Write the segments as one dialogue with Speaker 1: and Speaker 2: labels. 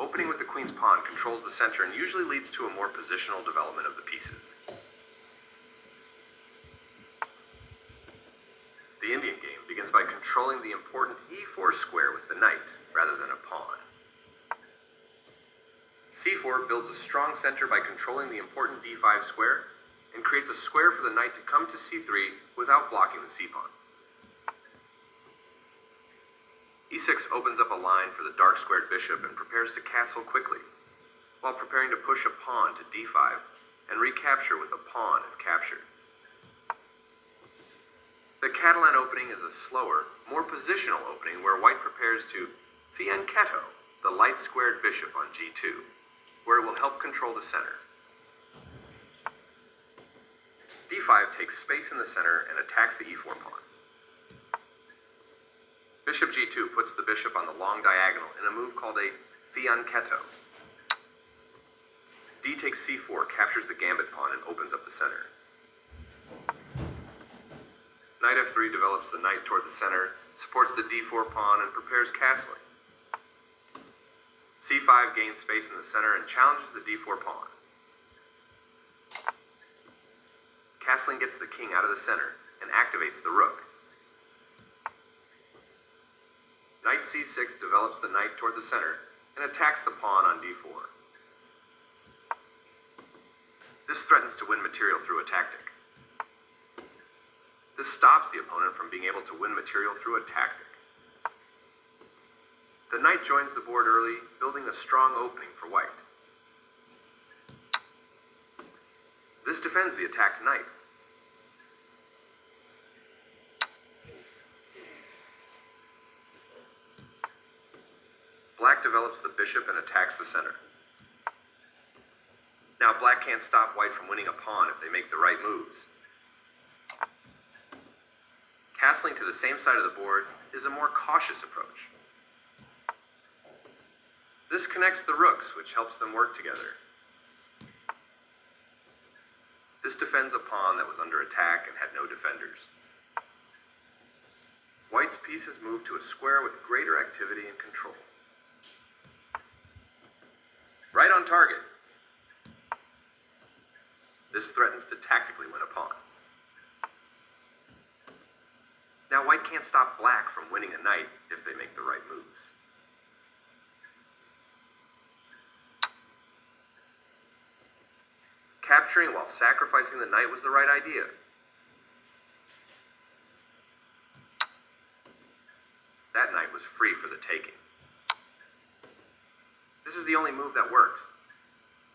Speaker 1: Opening with the queen's pawn controls the center and usually leads to a more positional development of the pieces. The Indian game begins by controlling the important e4 square with the knight, rather than a pawn. c4 builds a strong center by controlling the important d5 square, and creates a square for the knight to come to c3 without blocking the c-pawn. e6 opens up a line for the dark-squared bishop and prepares to castle quickly, while preparing to push a pawn to d5 and recapture with a pawn if captured. The Catalan opening is a slower, more positional opening where white prepares to fianchetto the light-squared bishop on g2, where it will help control the center. d5 takes space in the center and attacks the e4 pawn. Bishop g2 puts the bishop on the long diagonal in a move called a fianchetto. d takes c4 captures the gambit pawn and opens up the center. Knight f3 develops the knight toward the center, supports the d4 pawn, and prepares castling. c5 gains space in the center and challenges the d4 pawn. Castling gets the king out of the center and activates the rook. Knight c6 develops the knight toward the center and attacks the pawn on d4. This threatens to win material through a tactic. This stops the opponent from being able to win material through a tactic. The knight joins the board early, building a strong opening for white. This defends the attacked knight. Black develops the bishop and attacks the center. Now black can't stop white from winning a pawn if they make the right moves. Castling to the same side of the board is a more cautious approach. This connects the rooks, which helps them work together. This defends a pawn that was under attack and had no defenders. White's pieces move to a square with greater activity and control. Right on target. This threatens to tactically win a pawn. Now white can't stop black from winning a knight if they make the right moves. Capturing while sacrificing the knight was the right idea. That knight was free for the taking. This is the only move that works.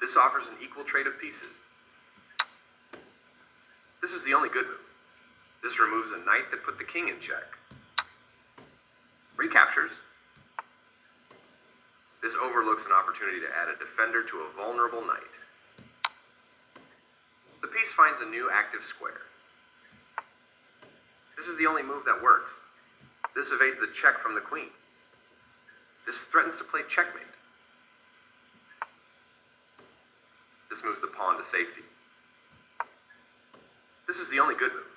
Speaker 1: This offers an equal trade of pieces. This is the only good move. This removes a knight that put the king in check. Recaptures. This overlooks an opportunity to add a defender to a vulnerable knight. The piece finds a new active square. This is the only move that works. This evades the check from the queen. This threatens to play checkmate. This moves the pawn to safety. This is the only good move.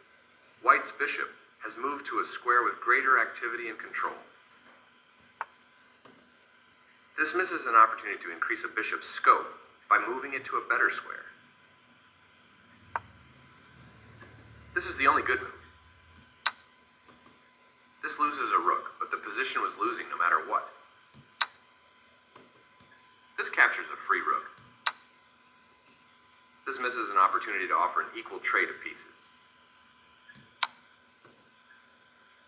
Speaker 1: White's bishop has moved to a square with greater activity and control. This misses an opportunity to increase a bishop's scope by moving it to a better square. This is the only good move. This loses a rook, but the position was losing no matter what. This captures a free rook. This misses an opportunity to offer an equal trade of pieces.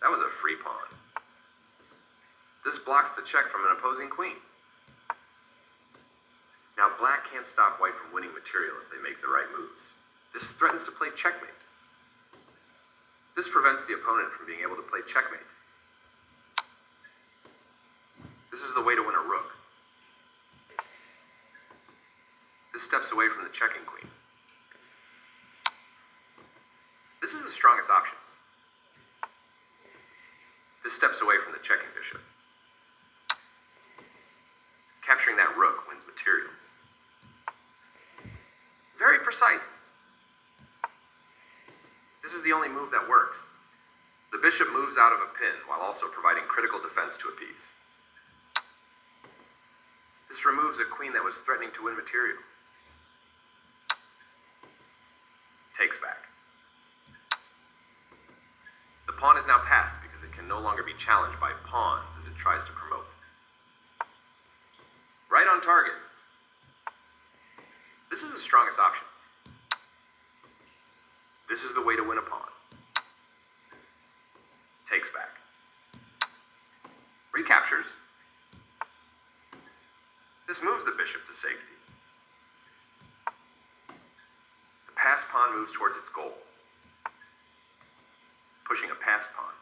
Speaker 1: That was a free pawn. This blocks the check from an opposing queen. Now black can't stop white from winning material if they make the right moves. This threatens to play checkmate. This prevents the opponent from being able to play checkmate. This is the way to win a rook. This steps away from the checking queen. This is the strongest option. This steps away from the checking bishop. Capturing that rook wins material. Very precise. This is the only move that works. The bishop moves out of a pin while also providing critical defense to a piece. This removes a queen that was threatening to win material. Takes back. The pawn is now passed because it can no longer be challenged by pawns as it tries to promote. Right on target. This is the strongest option. This is the way to win a pawn. Takes back. Recaptures. This moves the bishop to safety. The passed pawn moves towards its goal, pushing a passed pawn.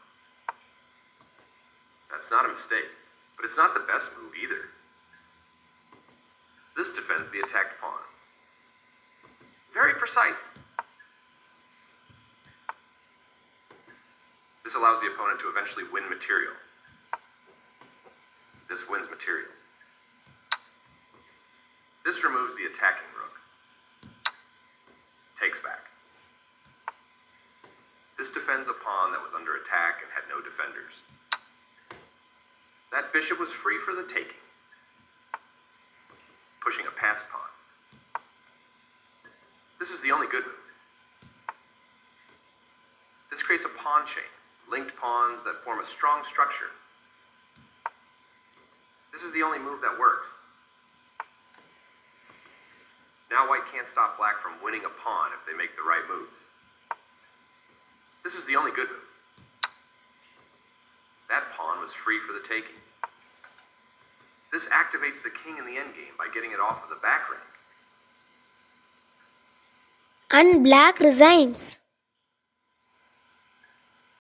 Speaker 1: That's not a mistake, but it's not the best move either. This defends the attacked pawn. Very precise. This allows the opponent to eventually win material. This wins material. This removes the attacking rook. Takes back. This defends a pawn that was under attack and had no defenders. That bishop was free for the taking. Pushing a passed pawn. This is the only good move. This creates a pawn chain, linked pawns that form a strong structure. This is the only move that works. Now white can't stop black from winning a pawn if they make the right moves. This is the only good move. That pawn was free for the taking. This activates the king in the endgame by getting it off of the back rank.
Speaker 2: And black resigns.